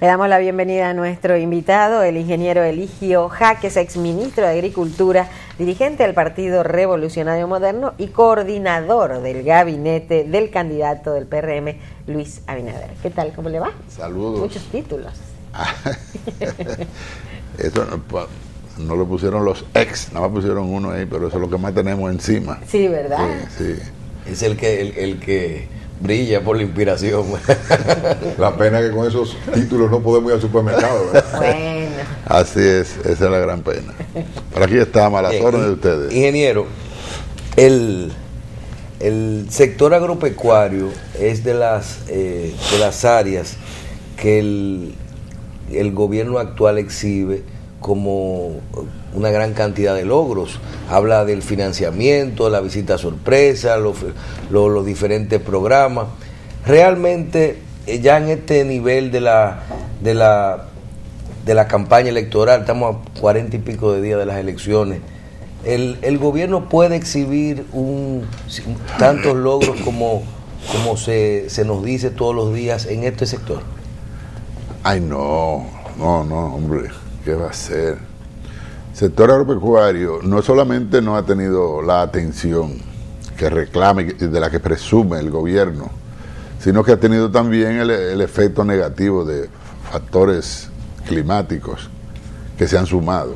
Le damos la bienvenida a nuestro invitado, el ingeniero Eligio Jaques, exministro de Agricultura, dirigente del Partido Revolucionario Moderno y coordinador del gabinete del candidato del PRM, Luis Abinader. ¿Qué tal? ¿Cómo le va? Saludos. Muchos títulos. Eso no lo pusieron los ex, nada más pusieron uno ahí, pero eso es lo que más tenemos encima. Sí, ¿verdad? Sí, sí. Es el que brilla por la inspiración. La pena es que con esos títulos no podemos ir al supermercado, ¿verdad? Bueno. Así es, esa es la gran pena. Por aquí estamos a las órdenes de ustedes. Ingeniero, el sector agropecuario es de las áreas que el gobierno actual exhibe como una gran cantidad de logros. Habla del financiamiento, la visita sorpresa, los diferentes programas. Realmente, ya en este nivel de la campaña electoral, estamos a 40 y pico de días de las elecciones, el gobierno puede exhibir tantos logros como se nos dice todos los días en este sector. Ay, no, hombre, ¿qué va a ser? El sector agropecuario no solamente no ha tenido la atención que reclama y de la que presume el gobierno, sino que ha tenido también el efecto negativo de factores climáticos que se han sumado.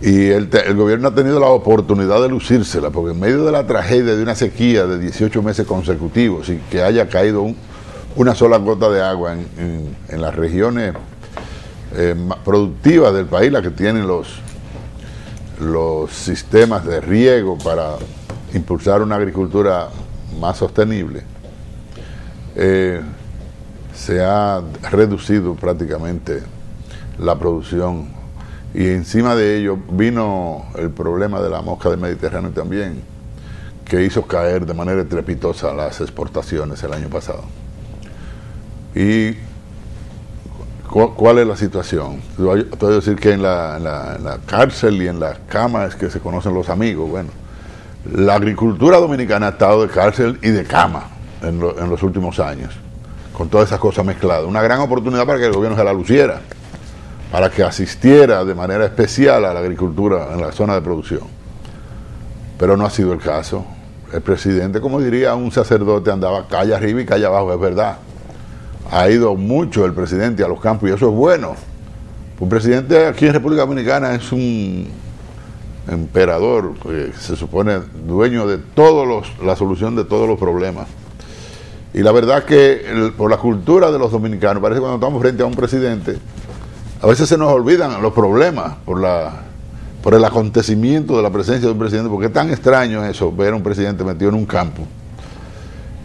Y el gobierno ha tenido la oportunidad de lucírsela, porque en medio de la tragedia de una sequía de 18 meses consecutivos y que haya caído una sola gota de agua en las regiones productivas del país, las que tienen los sistemas de riego para impulsar una agricultura más sostenible, se ha reducido prácticamente la producción, y encima de ello vino el problema de la mosca del Mediterráneo también, que hizo caer de manera estrepitosa las exportaciones el año pasado. ¿Y cuál es la situación? Te voy a decir que en la cárcel y en las camas que se conocen los amigos. Bueno, la agricultura dominicana ha estado de cárcel y de cama en los últimos años, con todas esas cosas mezcladas. Una gran oportunidad para que el gobierno se la luciera, para que asistiera de manera especial a la agricultura en la zona de producción. Pero no ha sido el caso. El presidente, como diría un sacerdote, andaba calle arriba y calle abajo, es verdad. Ha ido mucho el presidente a los campos y eso es bueno. Un presidente aquí en República Dominicana es un emperador, que se supone dueño de la solución de todos los problemas. Y la verdad que por la cultura de los dominicanos, parece que cuando estamos frente a un presidente, a veces se nos olvidan los problemas por el acontecimiento de la presencia de un presidente, porque es tan extraño eso, ver a un presidente metido en un campo,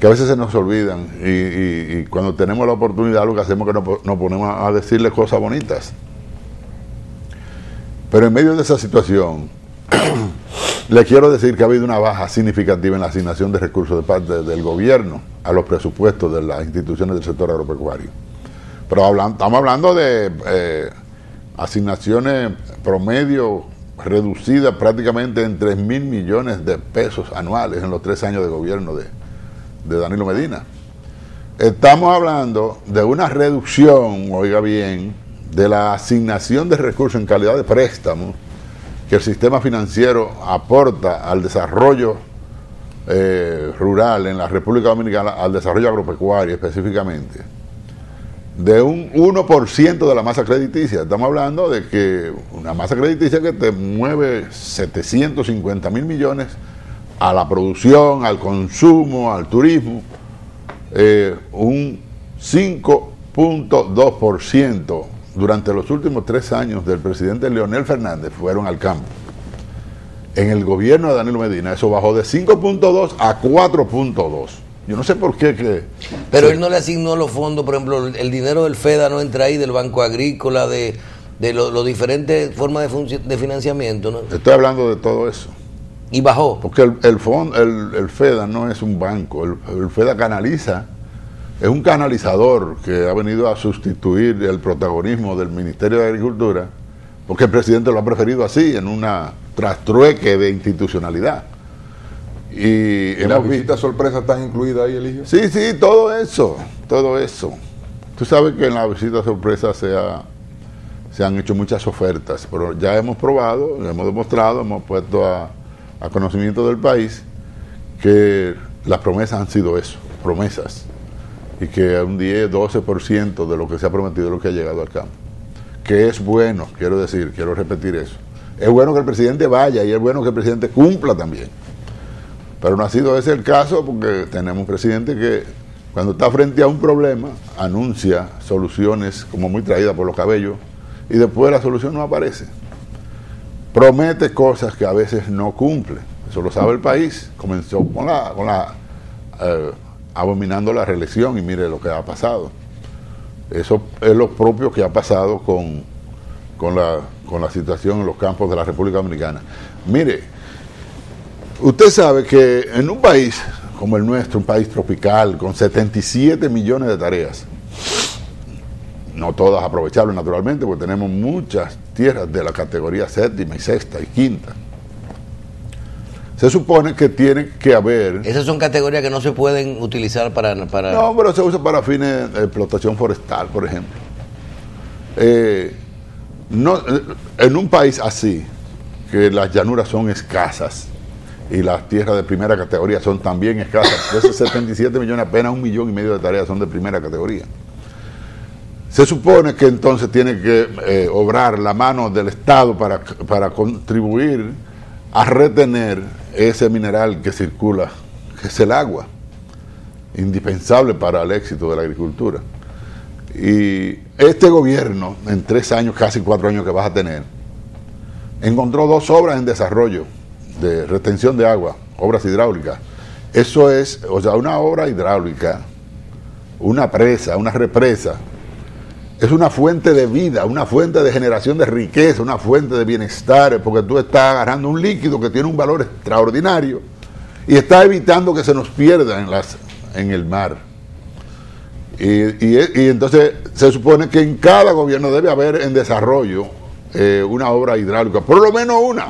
que a veces se nos olvidan, y cuando tenemos la oportunidad lo que hacemos es que nos ponemos a decirle cosas bonitas. Pero en medio de esa situación, le quiero decir que ha habido una baja significativa en la asignación de recursos de parte del gobierno a los presupuestos de las instituciones del sector agropecuario. Pero estamos hablando de asignaciones promedio reducidas prácticamente en 3.000 millones de pesos anuales en los 3 años de gobierno de Danilo Medina. Estamos hablando de una reducción, oiga bien, de la asignación de recursos en calidad de préstamos que el sistema financiero aporta al desarrollo rural en la República Dominicana, al desarrollo agropecuario específicamente, de un 1% de la masa crediticia. Estamos hablando de que una masa crediticia que te mueve 750.000 millones a la producción, al consumo, al turismo, un 5.2% durante los últimos 3 años del presidente Leonel Fernández fueron al campo. En el gobierno de Danilo Medina eso bajó de 5.2 a 4.2. Yo no sé por qué pero él no le asignó los fondos, por ejemplo, el dinero del FEDA no entra ahí, del Banco Agrícola, de los diferentes formas de financiamiento, ¿no? Estoy hablando de todo eso. Y bajó. Porque el FEDA no es un banco, el FEDA canaliza, es un canalizador que ha venido a sustituir el protagonismo del Ministerio de Agricultura, porque el presidente lo ha preferido así, en una trastrueque de institucionalidad. ¿Y las visitas sorpresas están incluidas ahí, Eligio? Sí, todo eso. Tú sabes que en la visita sorpresa se han hecho muchas ofertas, pero ya hemos probado, hemos demostrado, hemos puesto a conocimiento del país que las promesas han sido eso, promesas, y que un 10-12% de lo que se ha prometido es lo que ha llegado al campo. Que es bueno, quiero repetir eso. Es bueno que el presidente vaya y es bueno que el presidente cumpla también. Pero no ha sido ese el caso, porque tenemos un presidente que cuando está frente a un problema anuncia soluciones como muy traídas por los cabellos y después la solución no aparece. Promete cosas que a veces no cumple. Eso lo sabe el país. Comenzó abominando la reelección y mire lo que ha pasado. Eso es lo propio que ha pasado con la situación en los campos de la República Dominicana. Mire, usted sabe que en un país como el nuestro, un país tropical, con 77 millones de tareas, no todas aprovechables naturalmente, porque tenemos muchas tierras de la categoría séptima y sexta y quinta. Se supone que tiene que haber... Esas son categorías que no se pueden utilizar para... No, pero se usa para fines de explotación forestal, por ejemplo. En un país así, que las llanuras son escasas y las tierras de primera categoría son también escasas, de esos 77 millones, apenas 1,5 millones de tareas son de primera categoría. Se supone que entonces tiene que obrar la mano del Estado para contribuir a retener ese mineral que circula, que es el agua, indispensable para el éxito de la agricultura. Y este gobierno, en 3 años, casi 4 años que vas a tener, encontró 2 obras en desarrollo de retención de agua, obras hidráulicas. Eso es, o sea, una obra hidráulica, una presa, una represa, es una fuente de vida, una fuente de generación de riqueza, una fuente de bienestar, porque tú estás agarrando un líquido que tiene un valor extraordinario y estás evitando que se nos pierda en el mar. Y entonces se supone que en cada gobierno debe haber en desarrollo una obra hidráulica, por lo menos una,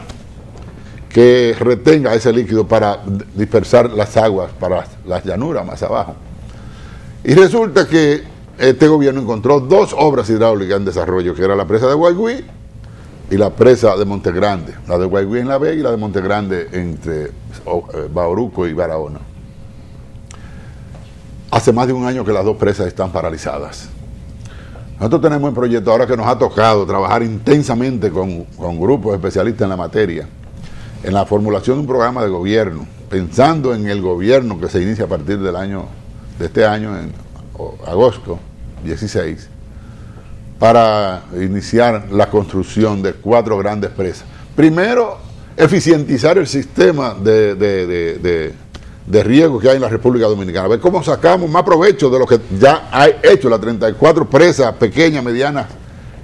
que retenga ese líquido para dispersar las aguas para las llanuras más abajo. Y resulta que este gobierno encontró 2 obras hidráulicas en desarrollo, que era la presa de Guaigüí y la presa de Montegrande. La de Guaigüí en La Vega y la de Montegrande entre Bauruco y Barahona. Hace más de 1 año que las 2 presas están paralizadas. Nosotros tenemos un proyecto ahora que nos ha tocado trabajar intensamente con grupos especialistas en la materia, en la formulación de un programa de gobierno, pensando en el gobierno que se inicia a partir de este año, en agosto 16, para iniciar la construcción de 4 grandes presas. Primero, eficientizar el sistema de riego que hay en la República Dominicana, ver cómo sacamos más provecho de lo que ya hay hecho, las 34 presas pequeñas, medianas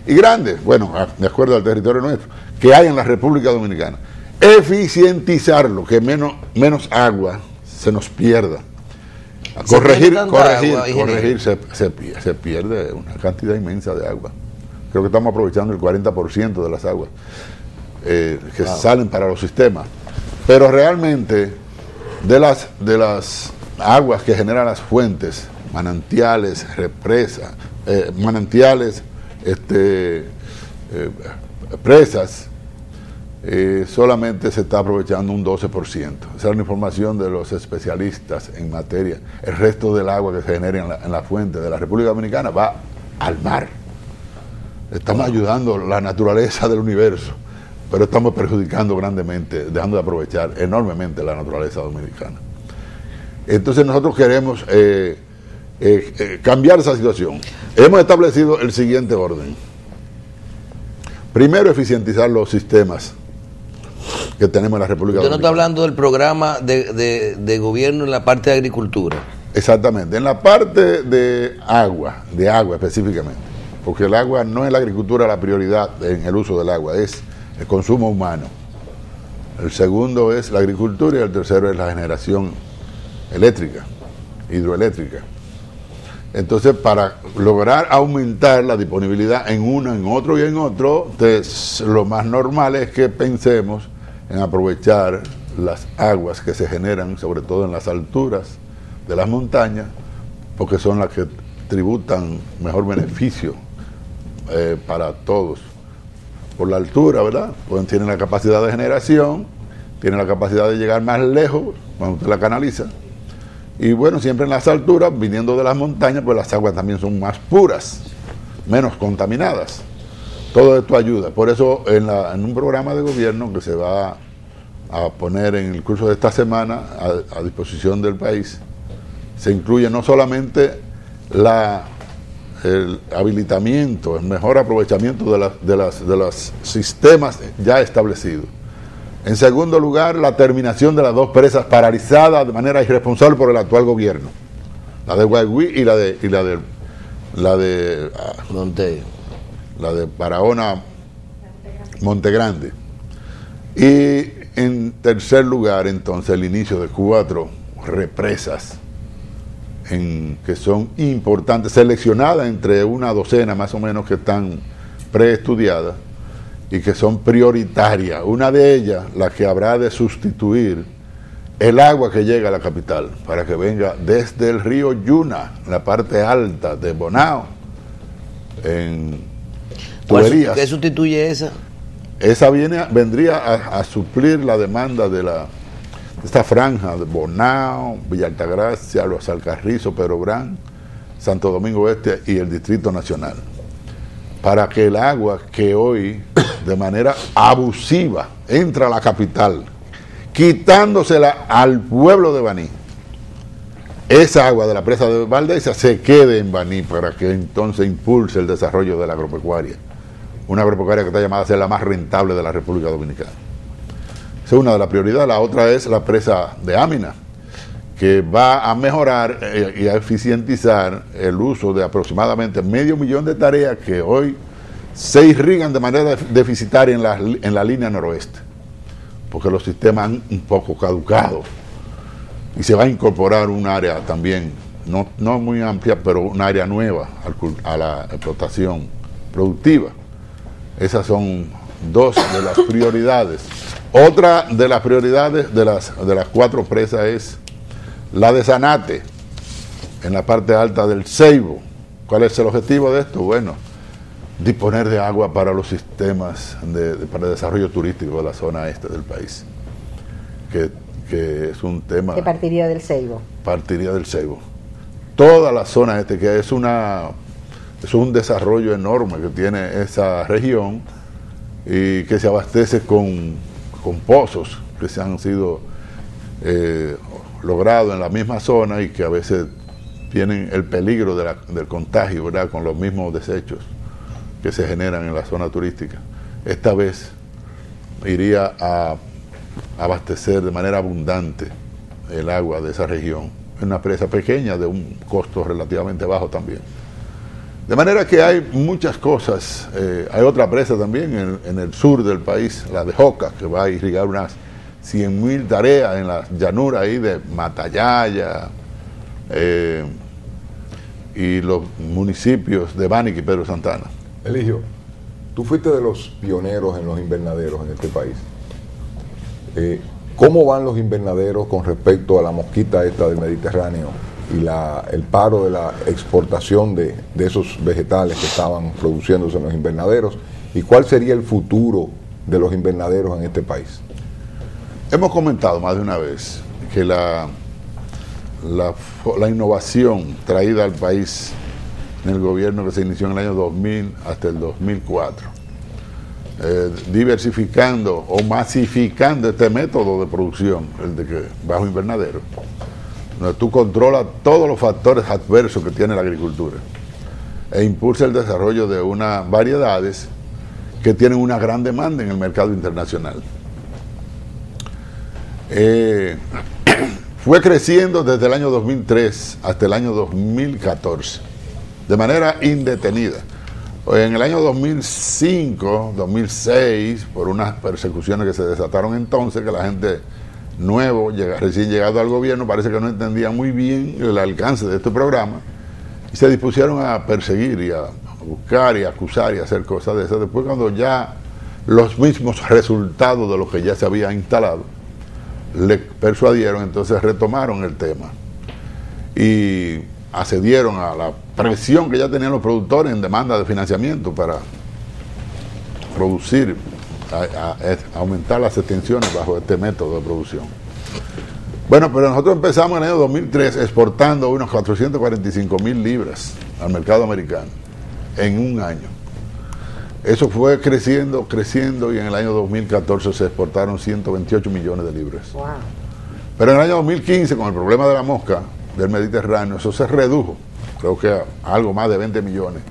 y grandes, bueno, de acuerdo al territorio nuestro, que hay en la República Dominicana. Eficientizarlo, que menos agua se nos pierda. Corregir, se pierde una cantidad inmensa de agua. Creo que estamos aprovechando el 40% de las aguas que salen para los sistemas. Pero realmente, de las aguas que generan las fuentes, manantiales, represas, presas, solamente se está aprovechando un 12%. Esa es la información de los especialistas en materia. El resto del agua que se genera en la fuente de la República Dominicana va al mar. Estamos ayudando la naturaleza del universo, pero estamos perjudicando grandemente, dejando de aprovechar enormemente la naturaleza dominicana. Entonces nosotros queremos cambiar esa situación. Hemos establecido el siguiente orden. Primero, eficientizar los sistemas que tenemos en la República Dominicana. Usted no está hablando del programa de gobierno en la parte de agricultura. Exactamente, en la parte de agua específicamente, porque el agua no es la agricultura la prioridad en el uso del agua, es el consumo humano. El segundo es la agricultura y el tercero es la generación eléctrica, hidroeléctrica. Entonces, para lograr aumentar la disponibilidad en uno, en otro y en otro, lo más normal es que pensemos en aprovechar las aguas que se generan, sobre todo en las alturas de las montañas, porque son las que tributan mejor beneficio para todos. Por la altura, ¿verdad? Pues tienen la capacidad de generación, tienen la capacidad de llegar más lejos cuando usted la canaliza. Y bueno, siempre en las alturas, viniendo de las montañas, pues las aguas también son más puras, menos contaminadas. Todo esto ayuda. Por eso en un programa de gobierno que se va a poner en el curso de esta semana a disposición del país, se incluye no solamente el habilitamiento, el mejor aprovechamiento de los sistemas ya establecidos. En segundo lugar, la terminación de las dos presas paralizadas de manera irresponsable por el actual gobierno, la de Guayguí y la de Barahona Montegrande. Y en tercer lugar, entonces, el inicio de 4 represas que son importantes, seleccionadas entre una docena más o menos que están preestudiadas y que son prioritarias. Una de ellas, la que habrá de sustituir el agua que llega a la capital, para que venga desde el río Yuna, la parte alta de Bonao, en tuberías. ¿Qué sustituye esa? Esa vendría a suplir la demanda de esta franja de Bonao, Villa Altagracia, Los Alcarrizos, Perobrán, Santo Domingo Este y el Distrito Nacional, para que el agua que hoy de manera abusiva entra a la capital, quitándosela al pueblo de Baní, esa agua de la presa de Valdeza se quede en Baní para que entonces impulse el desarrollo de la agropecuaria, una agropecuaria que está llamada a ser la más rentable de la República Dominicana. Esa es una de las prioridades. La otra es la presa de Amina, que va a mejorar y a eficientizar el uso de aproximadamente 500,000 de tareas que hoy se irrigan de manera deficitaria en la línea noroeste, porque los sistemas han un poco caducado, y se va a incorporar un área también, no muy amplia, pero un área nueva a la explotación productiva. Esas son 2 de las prioridades. Otra de las prioridades de las 4 presas es la de Zanate, en la parte alta del Ceibo. ¿Cuál es el objetivo de esto? Bueno, disponer de agua para los sistemas para el desarrollo turístico de la zona este del país, que es un tema... ¿Qué partiría del Ceibo? Partiría del Ceibo. Toda la zona este, que es un desarrollo enorme que tiene esa región y que se abastece con pozos que se han sido logrados en la misma zona y que a veces tienen el peligro del contagio, ¿verdad?, con los mismos desechos que se generan en la zona turística. Esta vez iría a abastecer de manera abundante el agua de esa región, en una presa pequeña de un costo relativamente bajo también. De manera que hay muchas cosas. Hay otra presa también en el sur del país, la de Joca, que va a irrigar unas 100,000 tareas en la llanura ahí de Matallaya y los municipios de Bánica y Pedro Santana. Eligio, tú fuiste de los pioneros en los invernaderos en este país. ¿Cómo van los invernaderos con respecto a la mosquita esta del Mediterráneo y el paro de la exportación de esos vegetales que estaban produciéndose en los invernaderos? ¿Y cuál sería el futuro de los invernaderos en este país? Hemos comentado más de una vez que la innovación traída al país en el gobierno que se inició en el año 2000 hasta el 2004, diversificando o masificando este método de producción, el de bajo invernadero, donde tú controlas todos los factores adversos que tiene la agricultura e impulsa el desarrollo de unas variedades que tienen una gran demanda en el mercado internacional. Fue creciendo desde el año 2003 hasta el año 2014, de manera indetenida. En el año 2005, 2006, por unas persecuciones que se desataron entonces, que la gente recién llegado al gobierno, parece que no entendía muy bien el alcance de este programa, y se dispusieron a perseguir y a buscar y a acusar y a hacer cosas de esas. Después, cuando ya los mismos resultados de lo que ya se había instalado le persuadieron, entonces retomaron el tema y accedieron a la presión que ya tenían los productores en demanda de financiamiento para producir, aumentar las extensiones bajo este método de producción. Bueno, pero nosotros empezamos en el año 2003 exportando unos 445,000 libras al mercado americano en un año. Eso fue creciendo y en el año 2014 se exportaron 128 millones de libras. Wow. Pero en el año 2015, con el problema de la mosca del Mediterráneo, eso se redujo, creo que a algo más de 20 millones,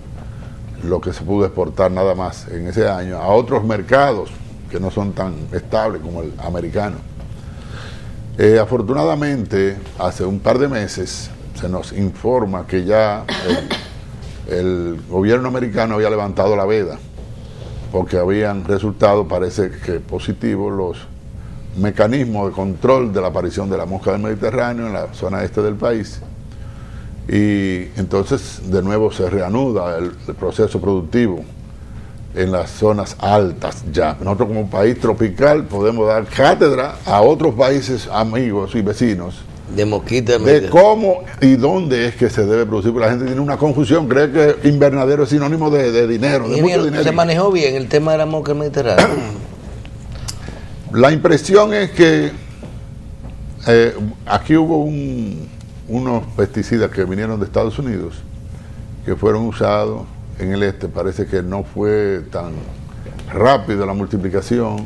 lo que se pudo exportar nada más en ese año a otros mercados que no son tan estables como el americano. Afortunadamente, hace un par de meses se nos informa que ya el gobierno americano había levantado la veda, porque habían resultado, parece que positivos, los mecanismos de control de la aparición de la mosca del Mediterráneo en la zona este del país. Y entonces de nuevo se reanuda el proceso productivo en las zonas altas ya. Nosotros como país tropical podemos dar cátedra a otros países amigos y vecinos de mosquita de cómo y dónde es que se debe producir, porque la gente tiene una confusión, cree que invernadero es sinónimo de dinero, de mucho dinero. ¿Se manejó bien el tema de la mosca mediterránea? La impresión es que aquí hubo unos pesticidas que vinieron de Estados Unidos que fueron usados en el este. Parece que no fue tan rápido la multiplicación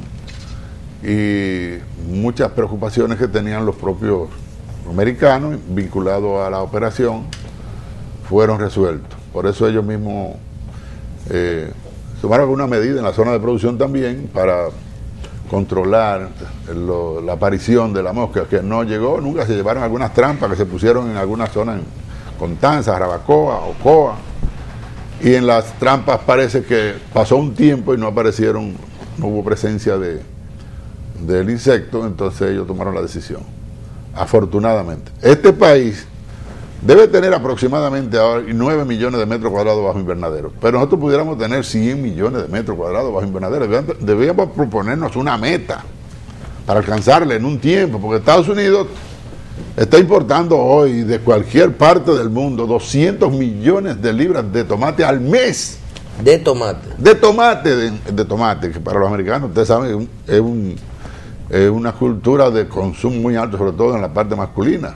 y muchas preocupaciones que tenían los propios americanos vinculados a la operación fueron resueltos. Por eso ellos mismos tomaron alguna medida en la zona de producción también para controlar la aparición de la mosca, que no llegó, nunca se llevaron algunas trampas que se pusieron en algunas zonas, en Constanza, Jarabacoa, Ocoa, y en las trampas parece que pasó un tiempo y no aparecieron, no hubo presencia del insecto, entonces ellos tomaron la decisión. Afortunadamente. Este país debe tener aproximadamente ahora 9 millones de metros cuadrados bajo invernadero, pero nosotros pudiéramos tener 100 millones de metros cuadrados bajo invernadero. Debíamos proponernos una meta para alcanzarla en un tiempo, porque Estados Unidos está importando hoy de cualquier parte del mundo 200 millones de libras de tomate al mes. De tomate. De tomate, que para los americanos, ustedes saben, es una cultura de consumo muy alto, sobre todo en la parte masculina,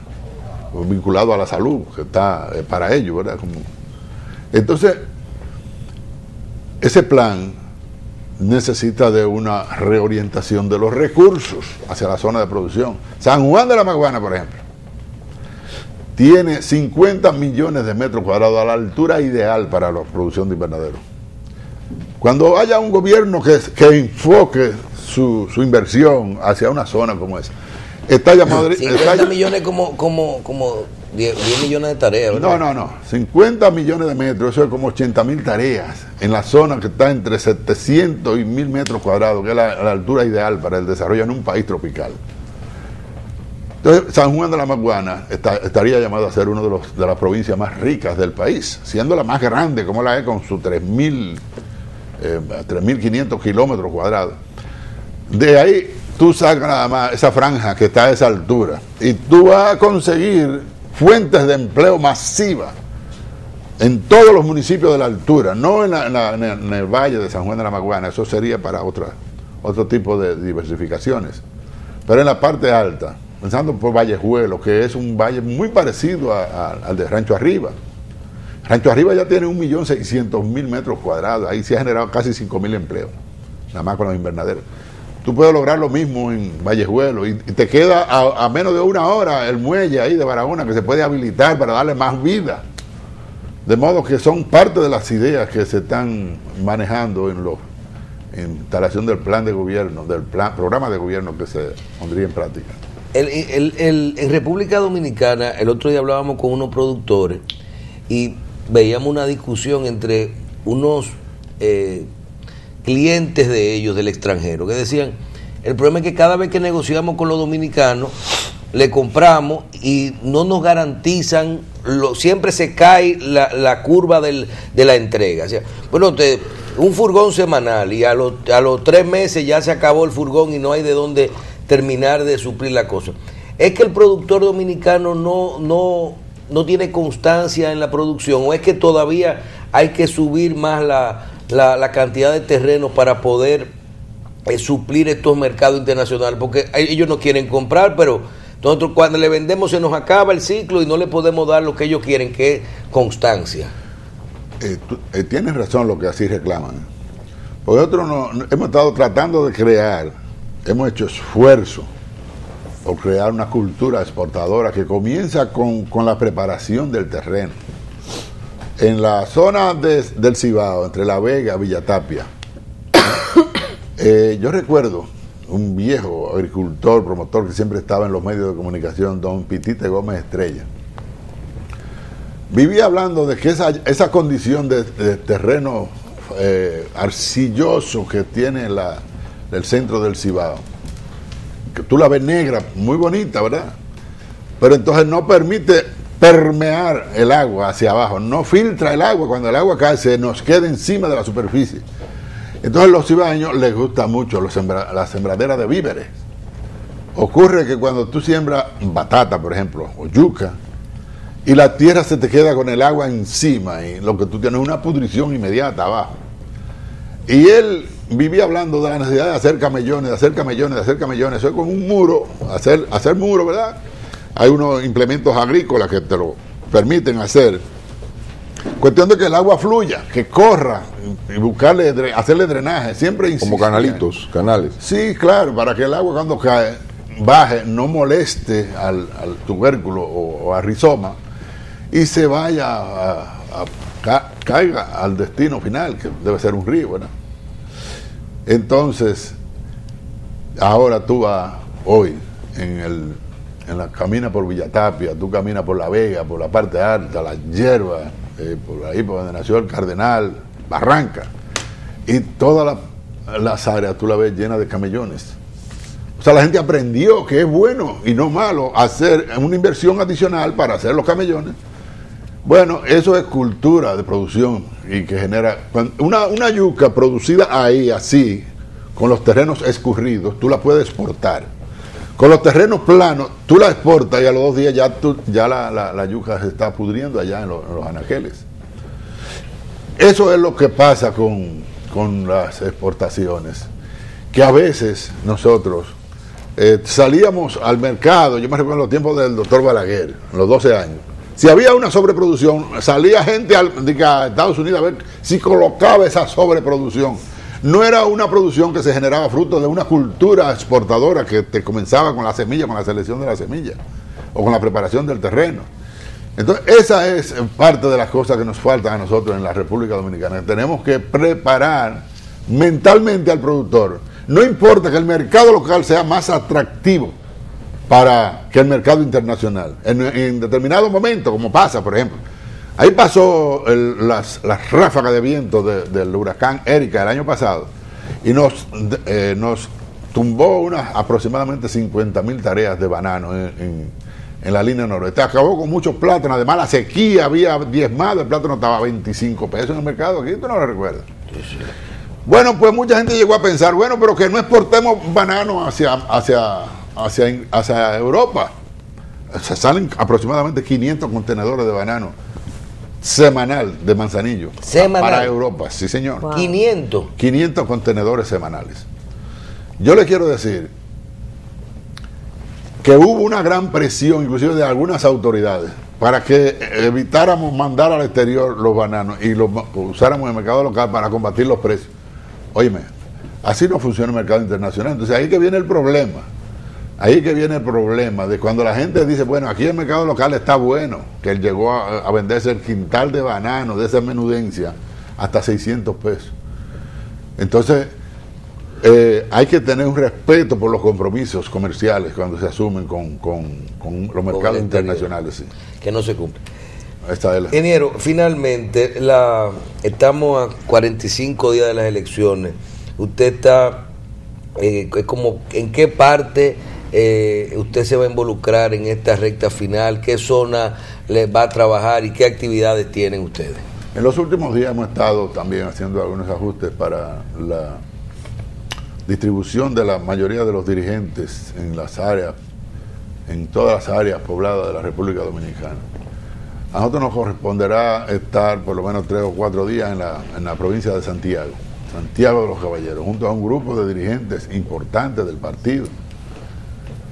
vinculado a la salud, que está para ellos, ¿verdad? Entonces, ese plan necesita de una reorientación de los recursos hacia la zona de producción. San Juan de la Maguana, por ejemplo, tiene 50 millones de metros cuadrados a la altura ideal para la producción de invernadero. Cuando haya un gobierno que enfoque su inversión hacia una zona como esa, está llamado 50 millones como 10 millones de tareas, ¿verdad? No, 50 millones de metros, eso es como 80,000 tareas en la zona que está entre 700 y 1,000 metros cuadrados, que es la altura ideal para el desarrollo en un país tropical. Entonces, San Juan de la Maguana estaría llamado a ser una de las provincias más ricas del país, siendo la más grande, como la es, con sus 3.500 kilómetros cuadrados. De ahí tú sacas nada más esa franja que está a esa altura y tú vas a conseguir fuentes de empleo masivas en todos los municipios de la altura, no en el valle de San Juan de la Maguana. Eso sería para otro tipo de diversificaciones, pero en la parte alta, pensando por Vallejuelo, que es un valle muy parecido al de Rancho Arriba. Rancho Arriba ya tiene 1.600.000 metros cuadrados, ahí se ha generado casi 5.000 empleos, nada más con los invernaderos. Tú puedes lograr lo mismo en Vallejuelo y te queda a menos de una hora el muelle ahí de Barahona, que se puede habilitar para darle más vida. De modo que son parte de las ideas que se están manejando en la instalación del plan de gobierno, programa de gobierno que se pondría en práctica. En República Dominicana, el otro día hablábamos con unos productores y veíamos una discusión entre unos clientes de ellos del extranjero que decían: el problema es que cada vez que negociamos con los dominicanos le compramos y no nos garantizan, siempre se cae la curva de la entrega. O sea, bueno, un furgón semanal y a los 3 meses ya se acabó el furgón y no hay de dónde terminar de suplir la cosa. Es que el productor dominicano no no tiene constancia en la producción, o es que todavía hay que subir más la cantidad de terrenos para poder suplir estos mercados internacionales, porque ellos no quieren comprar, pero nosotros cuando le vendemos se nos acaba el ciclo y no le podemos dar lo que ellos quieren, que es constancia. Tienes razón lo que así reclaman, porque nosotros hemos estado tratando de crear, hemos hecho esfuerzo por crear una cultura exportadora que comienza con la preparación del terreno. En la zona del Cibao, entre La Vega y Villa Tapia, yo recuerdo un viejo agricultor, promotor que siempre estaba en los medios de comunicación, don Pitite Gómez Estrella. Vivía hablando de que esa condición de terreno arcilloso que tiene el centro del Cibao, que tú la ves negra, muy bonita, ¿verdad? Pero entonces no permite permear el agua hacia abajo, no filtra el agua, cuando el agua cae se nos queda encima de la superficie. Entonces a los cibaeños les gusta mucho la sembradera de víveres. Ocurre que cuando tú siembras batata, por ejemplo, o yuca, y la tierra se te queda con el agua encima, y lo que tú tienes es una pudrición inmediata abajo. Y él vivía hablando de la necesidad de hacer camellones, de hacer camellones, de hacer camellones. Eso es como un muro, hacer muro, ¿verdad? Hay unos implementos agrícolas que te lo permiten hacer. Cuestión de que el agua fluya, que corra, y hacerle drenaje, siempre insistir. Como canales. Sí, claro, para que el agua cuando cae, baje, no moleste al tubérculo o al rizoma, y se vaya caiga al destino final, que debe ser un río, ¿verdad? Entonces, ahora tú vas hoy caminas por Villa Tapia, tú caminas por La Vega, por la parte alta, la hierba, por ahí por donde nació el Cardenal, Barranca, y todas las áreas tú la ves llenas de camellones. O sea, la gente aprendió que es bueno y no malo hacer una inversión adicional para hacer los camellones. Bueno, eso es cultura de producción y que genera una yuca producida ahí así, con los terrenos escurridos, tú la puedes exportar. Con los terrenos planos, tú la exportas y a los 2 días ya la yuca se está pudriendo allá en los anaqueles. Eso es lo que pasa con las exportaciones, que a veces nosotros salíamos al mercado, yo me recuerdo en los tiempos del doctor Balaguer, en los 12 años, si había una sobreproducción, salía gente a Estados Unidos a ver si colocaba esa sobreproducción. No era una producción que se generaba fruto de una cultura exportadora que te comenzaba con la semilla, con la selección de la semilla, o con la preparación del terreno. Entonces, esa es parte de las cosas que nos faltan a nosotros en la República Dominicana. Tenemos que preparar mentalmente al productor. No importa que el mercado local sea más atractivo para que el mercado internacional. En determinado momento, como pasa, por ejemplo, ahí pasó las ráfagas de viento del huracán Erika el año pasado y nos tumbó aproximadamente 50.000 tareas de banano en la línea noroeste. Acabó con muchos plátanos, además la sequía había diezmado, el plátano estaba a 25 pesos en el mercado, aquí tú no lo recuerdas. Sí. Bueno, pues mucha gente llegó a pensar, bueno, pero que no exportemos banano hacia Europa. Se salen aproximadamente 500 contenedores de banano semanal de Manzanillo para Europa, sí señor. Wow. 500 contenedores semanales. Yo le quiero decir que hubo una gran presión, inclusive de algunas autoridades, para que evitáramos mandar al exterior los bananos y los usáramos en el mercado local para combatir los precios. Óyeme, así no funciona el mercado internacional. Entonces ahí que viene el problema. Ahí que viene el problema de cuando la gente dice, bueno, aquí el mercado local está bueno, que él llegó a venderse el quintal de banano de esa menudencia hasta 600 pesos. Entonces, hay que tener un respeto por los compromisos comerciales cuando se asumen con los mercados internacionales. Sí. Que no se cumplen. Ingeniero, finalmente, estamos a 45 días de las elecciones. Usted está, ¿en qué parte usted se va a involucrar en esta recta final? ¿Qué zona le va a trabajar y qué actividades tienen ustedes? En los últimos días hemos estado también haciendo algunos ajustes para la distribución de la mayoría de los dirigentes en las áreas, en todas las áreas pobladas de la República Dominicana. a nosotros nos corresponderá estar por lo menos 3 o 4 días en la provincia de Santiago de los Caballeros, junto a un grupo de dirigentes importantes del partido,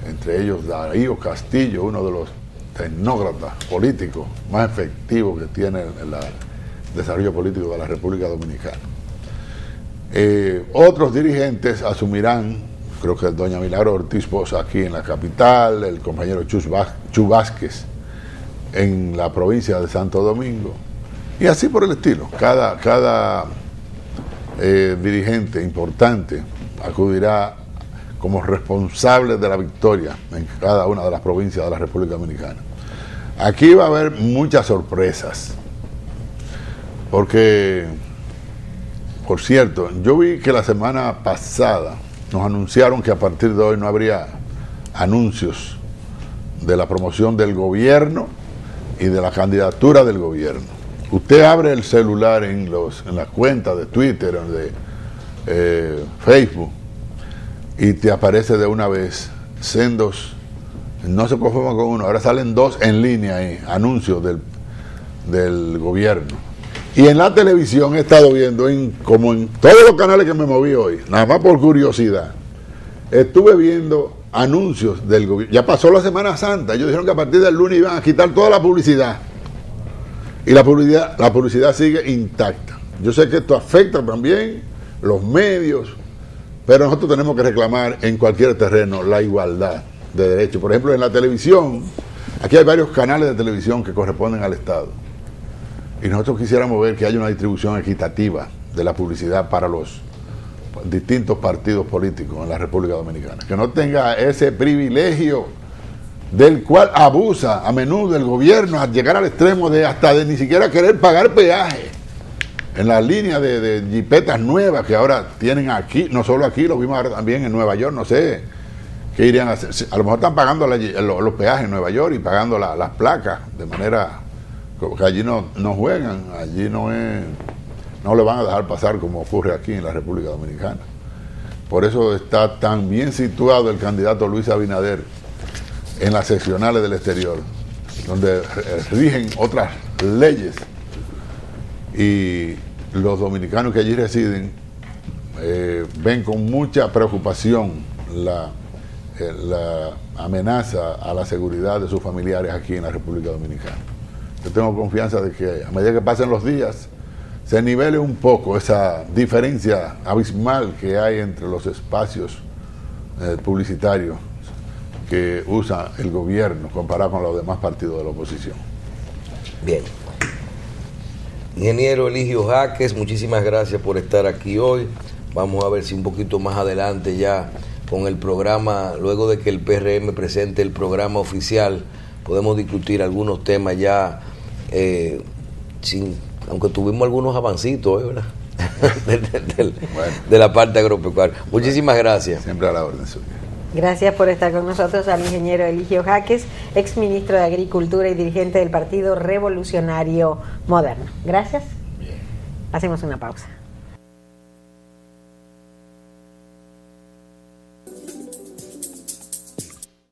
entre ellos Darío Castillo, uno de los tecnócratas políticos más efectivos que tiene el desarrollo político de la República Dominicana. Otros dirigentes asumirán, creo que doña Milagro Ortiz Poza aquí en la capital, el compañero Chu Vázquez en la provincia de Santo Domingo, y así por el estilo. Cada dirigente importante acudirá como responsable de la victoria en cada una de las provincias de la República Dominicana. Aquí va a haber muchas sorpresas, porque, por cierto, yo vi que la semana pasada nos anunciaron que a partir de hoy no habría anuncios de la promoción del gobierno y de la candidatura del gobierno. Usted abre el celular en las cuentas de Twitter o de Facebook y te aparece de una vez sendos, no se conforman con uno, ahora salen 2 en línea ahí, anuncios del gobierno. Y en la televisión he estado viendo, como en todos los canales que me moví hoy, nada más por curiosidad, estuve viendo anuncios del gobierno. Ya pasó la Semana Santa, ellos dijeron que a partir del lunes iban a quitar toda la publicidad. Y la publicidad sigue intacta. Yo sé que esto afecta también los medios, pero nosotros tenemos que reclamar en cualquier terreno la igualdad de derechos. Por ejemplo, en la televisión, aquí hay varios canales de televisión que corresponden al Estado. Y nosotros quisiéramos ver que haya una distribución equitativa de la publicidad para los distintos partidos políticos en la República Dominicana. Que no tenga ese privilegio del cual abusa a menudo el gobierno, a llegar al extremo de hasta de ni siquiera querer pagar peaje en la línea de jipetas nuevas que ahora tienen aquí, no solo aquí, lo vimos ahora también en Nueva York, no sé qué irían a hacer. A lo mejor están pagando los peajes en Nueva York y pagando las placas de manera que allí no juegan, allí no le van a dejar pasar como ocurre aquí en la República Dominicana. Por eso está tan bien situado el candidato Luis Abinader en las seccionales del exterior, donde rigen otras leyes, y los dominicanos que allí residen ven con mucha preocupación la amenaza a la seguridad de sus familiares aquí en la República Dominicana. Yo tengo confianza de que a medida que pasen los días se nivele un poco esa diferencia abismal que hay entre los espacios publicitarios que usa el gobierno comparado con los demás partidos de la oposición. Bien. Ingeniero Eligio Jaques, muchísimas gracias por estar aquí hoy. Vamos a ver si un poquito más adelante ya con el programa, luego de que el PRM presente el programa oficial, podemos discutir algunos temas ya, aunque tuvimos algunos avancitos, ¿verdad? de la parte agropecuaria. Muchísimas gracias. Siempre a la orden suya. Gracias por estar con nosotros al ingeniero Eligio Jaques, exministro de Agricultura y dirigente del Partido Revolucionario Moderno. Gracias. Bien. Hacemos una pausa.